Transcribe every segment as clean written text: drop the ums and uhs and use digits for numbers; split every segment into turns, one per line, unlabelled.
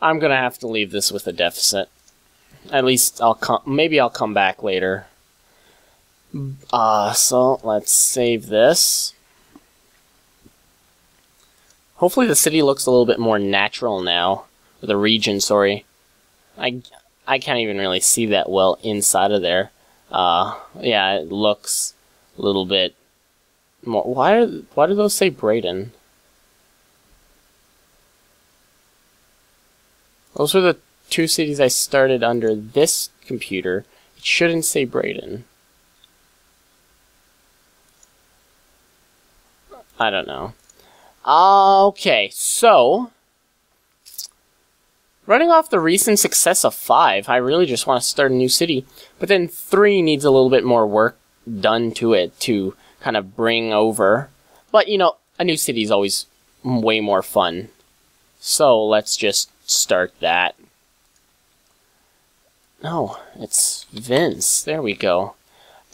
I'm gonna have to leave this with a deficit. At least maybe I'll come back later. So let's save this. Hopefully the city looks a little bit more natural now. Or the region, sorry. I can't even really see that well inside of there. Yeah, it looks a little bit more. Why do those say Brayden? Those were the two cities I started under this computer. It shouldn't say Brayden. I don't know. Okay, so running off the recent success of 5, I really just want to start a new city. But then 3 needs a little bit more work done to it to kind of bring over. But, you know, a new city is always way more fun. So let's just start that. No, it's Vince. There we go.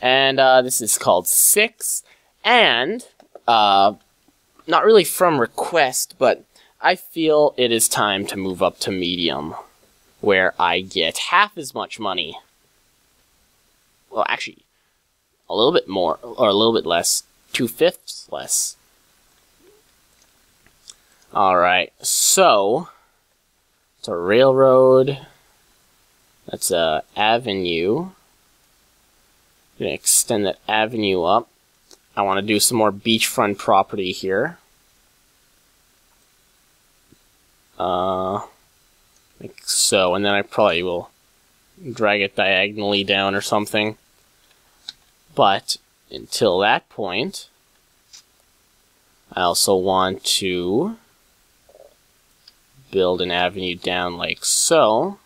And this is called 6. And not really from request, but I feel it is time to move up to medium, where I get half as much money. Well, actually, a little bit more, or a little bit less. 2/5 less. Alright, so it's a railroad. That's a avenue. I'm gonna extend that avenue up. I want to do some more beachfront property here. Like so, and then I probably will drag it diagonally down or something. But until that point, I also want to build an avenue down like so.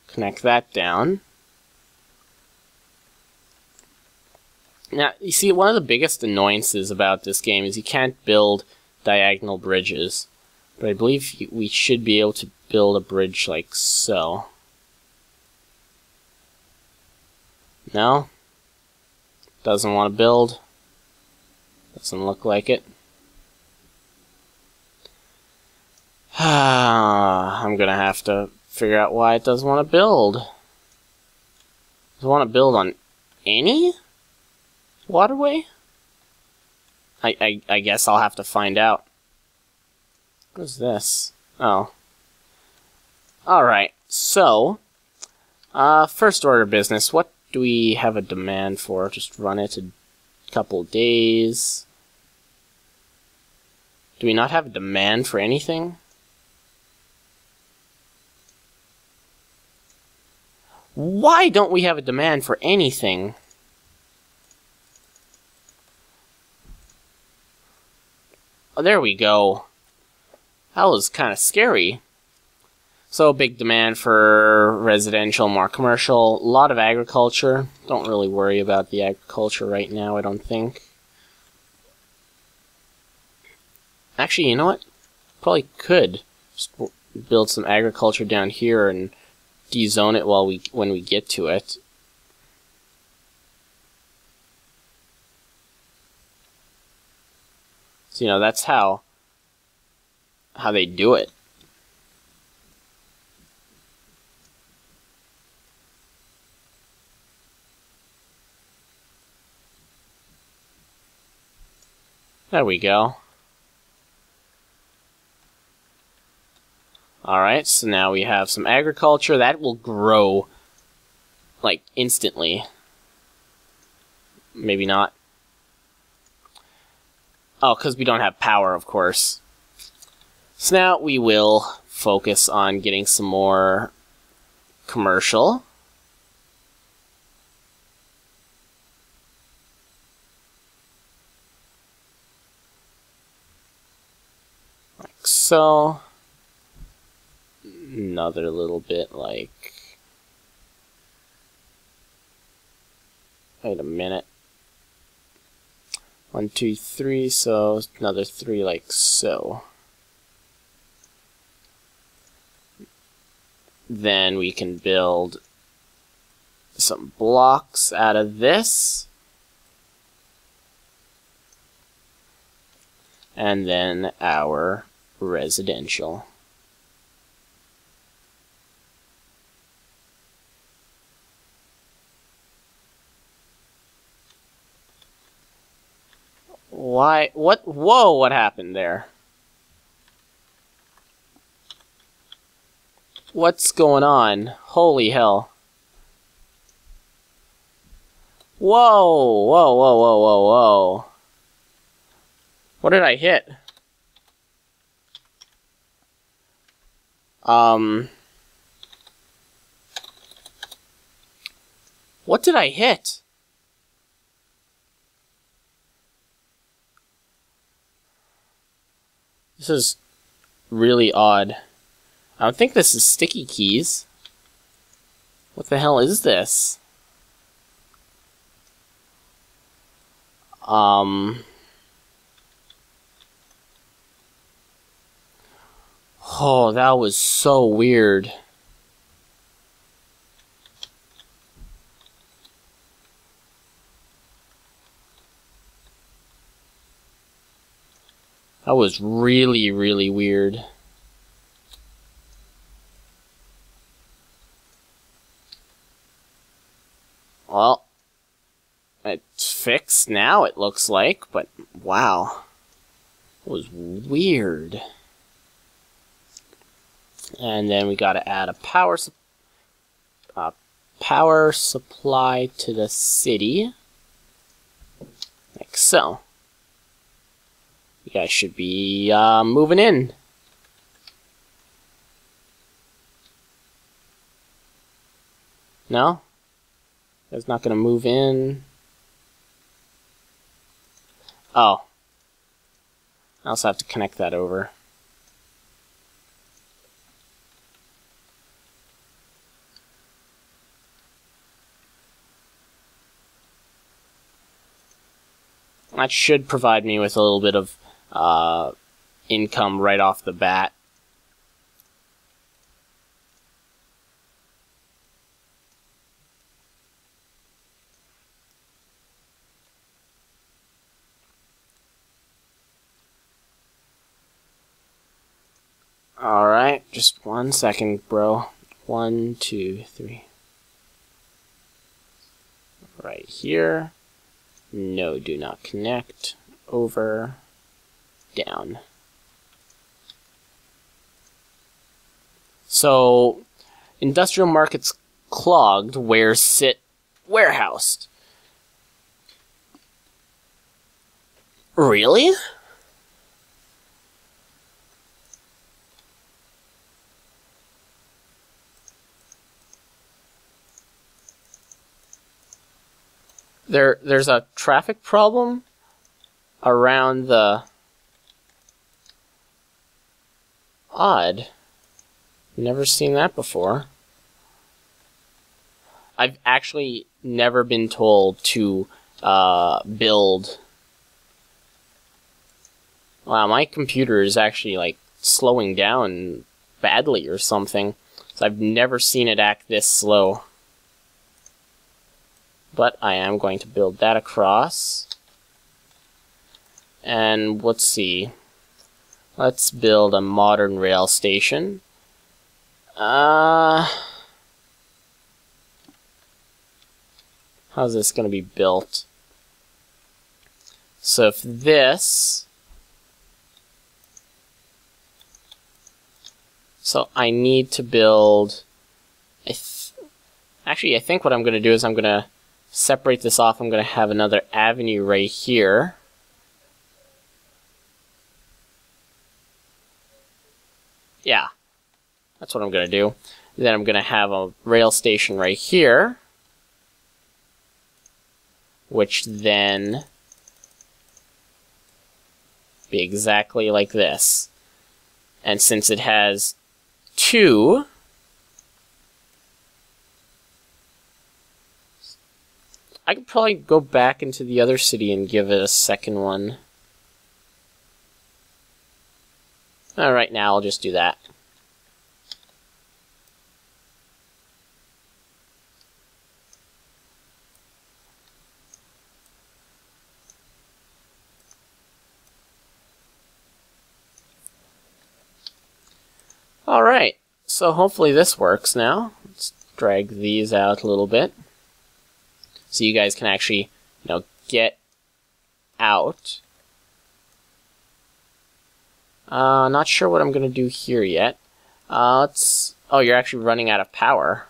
Connect that down. Now, you see, one of the biggest annoyances about this game is you can't build diagonal bridges. But I believe we should be able to build a bridge like so. No? Doesn't want to build. Doesn't look like it. I'm gonna have to figure out why it doesn't want to build. Does it want to build on any waterway? I guess I'll have to find out. What is this? Oh. Alright, so first order of business, what do we have a demand for? Just run it a couple days. Do we not have a demand for anything? Why don't we have a demand for anything? Oh, there we go. That was kind of scary. So, big demand for residential, more commercial, a lot of agriculture. Don't really worry about the agriculture right now, I don't think. Actually, you know what? Probably could just build some agriculture down here and dezone it when we get to it. So, you know, that's how they do it. There we go. Alright, so now we have some agriculture. That will grow, like, instantly. Maybe not. Oh, because we don't have power, of course. So now we will focus on getting some more commercial. Like so. Another little bit like... Wait a minute. 1, 2, 3, so another 3 like so. Then we can build some blocks out of this. And then our residential. Why? What? Whoa, what happened there? What's going on? Holy hell. Whoa, whoa, whoa, whoa, whoa, whoa. What did I hit? What did I hit? This is really odd. I don't think this is sticky keys. What the hell is this? Oh, that was so weird. That was really, really weird. Well, it's fixed now, it looks like, but wow. It was weird. And then we gotta add a power supply to the city. Like so. You guys should be moving in. No? You guys not gonna move in? Oh. I also have to connect that over. That should provide me with a little bit of income right off the bat. Alright, just 1 second, bro. 1, 2, 3. Right here. No, do not connect. Over. Down. So, industrial markets clogged, where sit warehoused. Really? There's a traffic problem around the... Odd. Never seen that before. I've actually never been told to build... Wow, my computer is actually like slowing down badly or something. So I've never seen it act this slow. But I am going to build that across. And let's see. Let's build a modern rail station. How's this going to be built? So if this... So I need to build... Actually, I think what I'm going to do is I'm going to separate this off. I'm going to have another avenue right here. Yeah, that's what I'm going to do. Then I'm going to have a rail station right here, which then be exactly like this. And since it has two, I could probably go back into the other city and give it a second one. Right now, I'll just do that. Alright, so hopefully this works now. Let's drag these out a little bit. So you guys can actually, get out Not sure what I'm gonna do here yet. Let's... Oh, you're actually running out of power.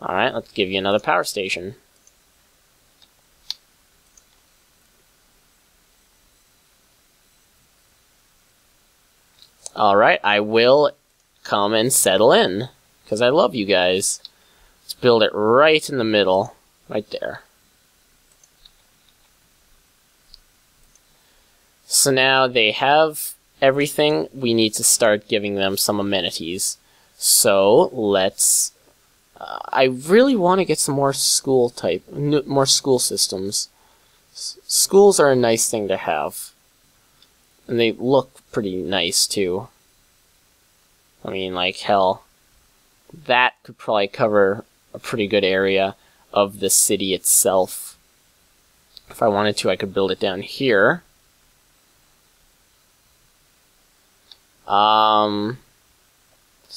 Alright, let's give you another power station. Alright, I will come and settle in, because I love you guys. Let's build it right in the middle, right there. So now they have everything. We need to start giving them some amenities. So let's... I really want to get some more school systems. Schools are a nice thing to have. And they look pretty nice, too. I mean, like, hell, that could probably cover a pretty good area of the city itself. If I wanted to, I could build it down here. Let's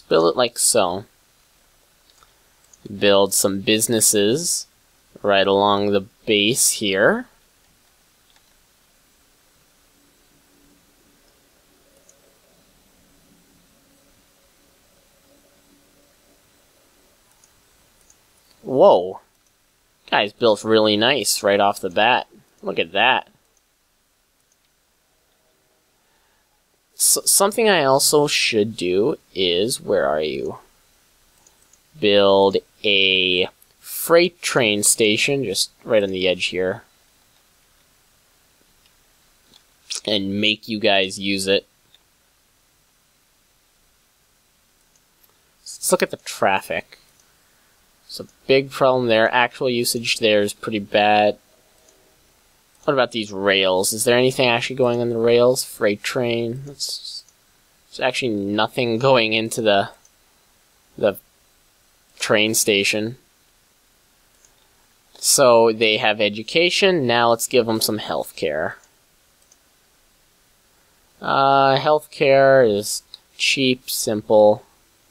build it like so. Build some businesses right along the base here. Whoa. Guy's built really nice right off the bat. Look at that. Something I also should do is, where are you? Build a freight train station just right on the edge here. And make you guys use it. Let's look at the traffic. It's a big problem there. Actual usage there is pretty bad. What about these rails? Is there anything actually going on the rails? Freight train. There's actually nothing going into the train station. So they have education. Now let's give them some healthcare. Healthcare is cheap, simple.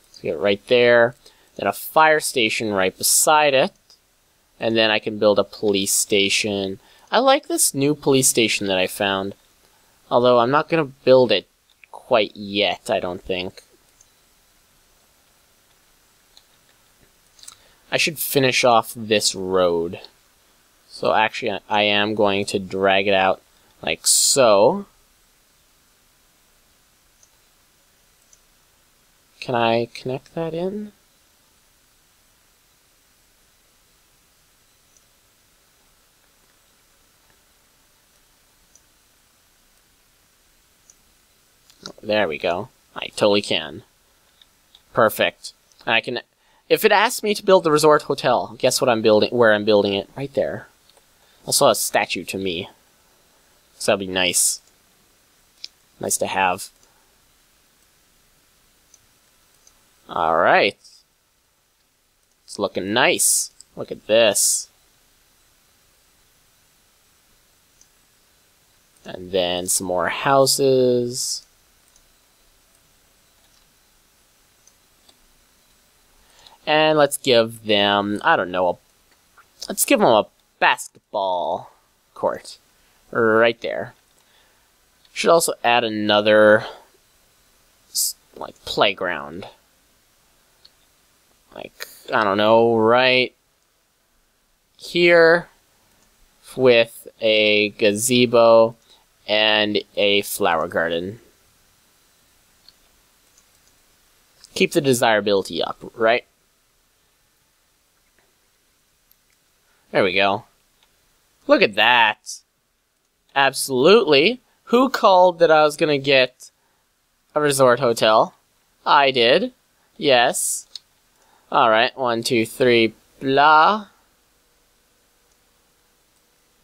Let's get it right there. Then a fire station right beside it. And then I can build a police station. I like this new police station that I found. Although I'm not going to build it quite yet, I don't think. I should finish off this road. So actually, I am going to drag it out like so. Can I connect that in? There we go. I totally can. Perfect. And I can... If it asks me to build the resort hotel, guess what I'm building? Where I'm building it? Right there. Also a statue to me. So that'll be nice. Nice to have. Alright. It's looking nice. Look at this. And then some more houses. And let's give them, I don't know, let's give them a basketball court. Right there. Should also add another, like, playground. Like, I don't know, right here with a gazebo and a flower garden. Keep the desirability up, right? There we go. Look at that. Absolutely. Who called that I was gonna get a resort hotel? I did. Yes. Alright, 1, 2, 3, blah.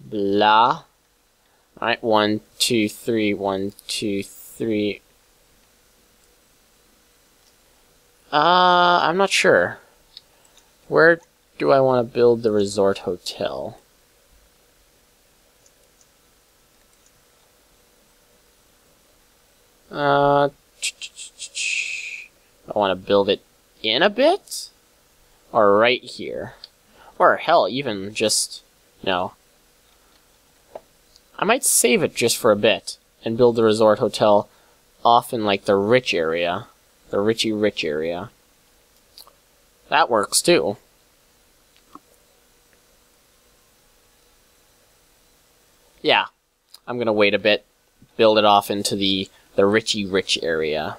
Blah. Alright, 1, 2, 3, 1, 2, 3. I'm not sure. Where do I want to build the resort hotel? I want to build it in a bit? Or right here? Or hell, even just... No. I might save it just for a bit and build the resort hotel off in like the rich area. The rich area. That works too. Yeah. I'm gonna wait a bit, build it off into the rich area.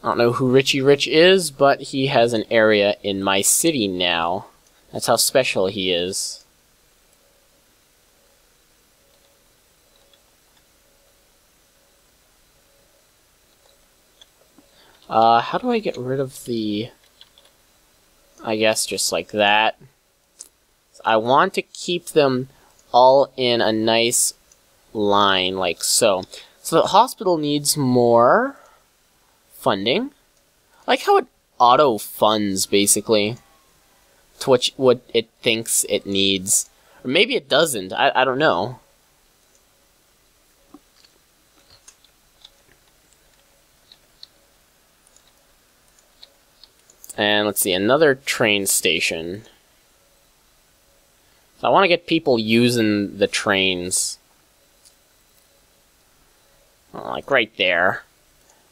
I don't know who Richie Rich is, but he has an area in my city now. That's how special he is. How do I get rid of the... I guess just like that. I want to keep them all in a nice line, like so. So the hospital needs more funding. I like how it auto-funds, basically, to what it thinks it needs. Or maybe it doesn't, I don't know. And let's see, another train station. So I want to get people using the trains. Like right there.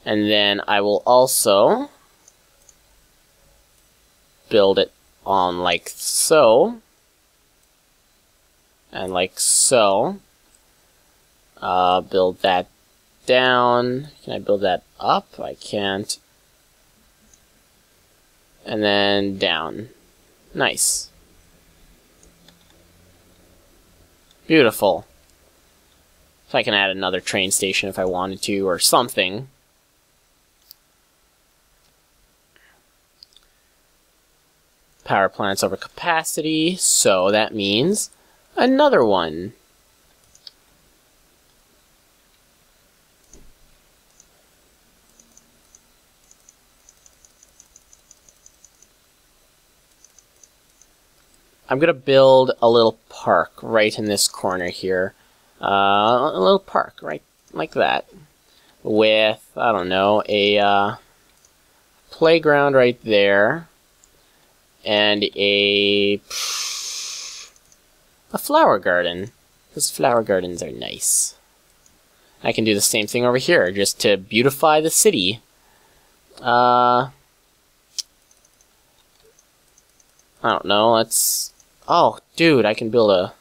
And then I will also build it on like so. And like so. Build that down. Can I build that up? I can't. And then down. Nice. Beautiful. So I can add another train station if I wanted to, or something. Power plant's over capacity, so that means another one. I'm gonna build a little park right in this corner here. A little park right like that. With, I don't know, a playground right there. And a flower garden. Because flower gardens are nice. I can do the same thing over here, just to beautify the city. I don't know, let's... Oh, dude, I can build a...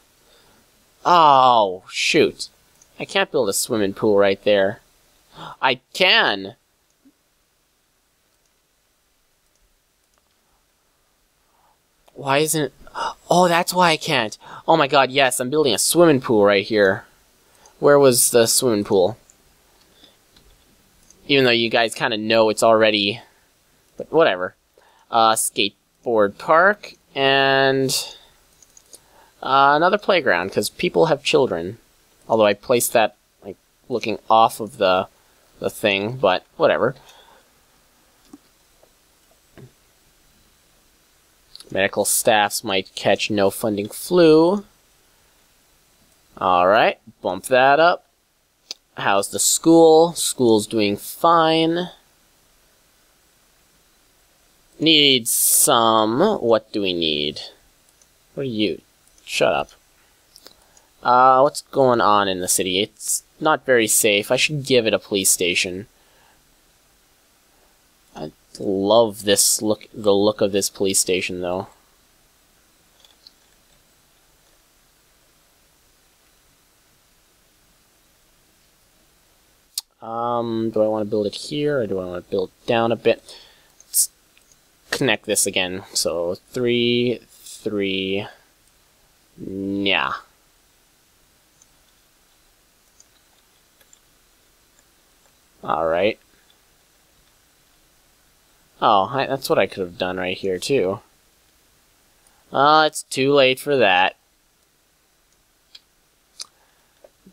Oh, shoot. I can't build a swimming pool right there. I can! Why isn't it... Oh, that's why I can't. Oh my god, yes, I'm building a swimming pool right here. Where was the swimming pool? Even though you guys kind of know it's already... But whatever. Skateboard park, and... another playground, because people have children. Although I placed that, like, looking off of the thing, but whatever. Medical staffs might catch no funding flu. Alright, bump that up. How's the school? School's doing fine. Needs some... What do we need? What are you? Shut up. What's going on in the city? It's not very safe. I should give it a police station. I love this look, the look of this police station, though. Do I want to build it here, or do I want to build down a bit? Let's connect this again. So, 3, 3... Yeah. Alright. Oh, that's what I could have done right here, too. It's too late for that.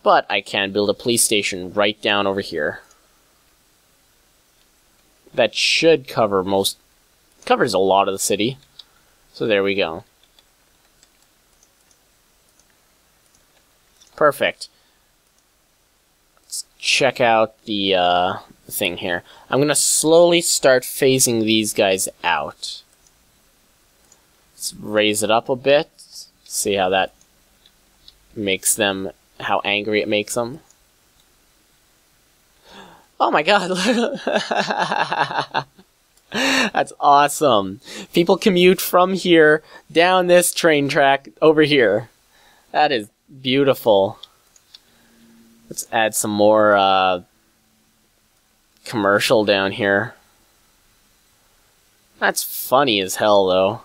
But I can build a police station right down over here. That should cover covers a lot of the city. So there we go. Perfect. Let's check out the thing here. I'm gonna slowly start phasing these guys out. Let's raise it up a bit. See how that makes them, how angry it makes them. Oh my god. That's awesome. People commute from here down this train track over here. That is beautiful. Let's add some more commercial down here. That's funny as hell, though.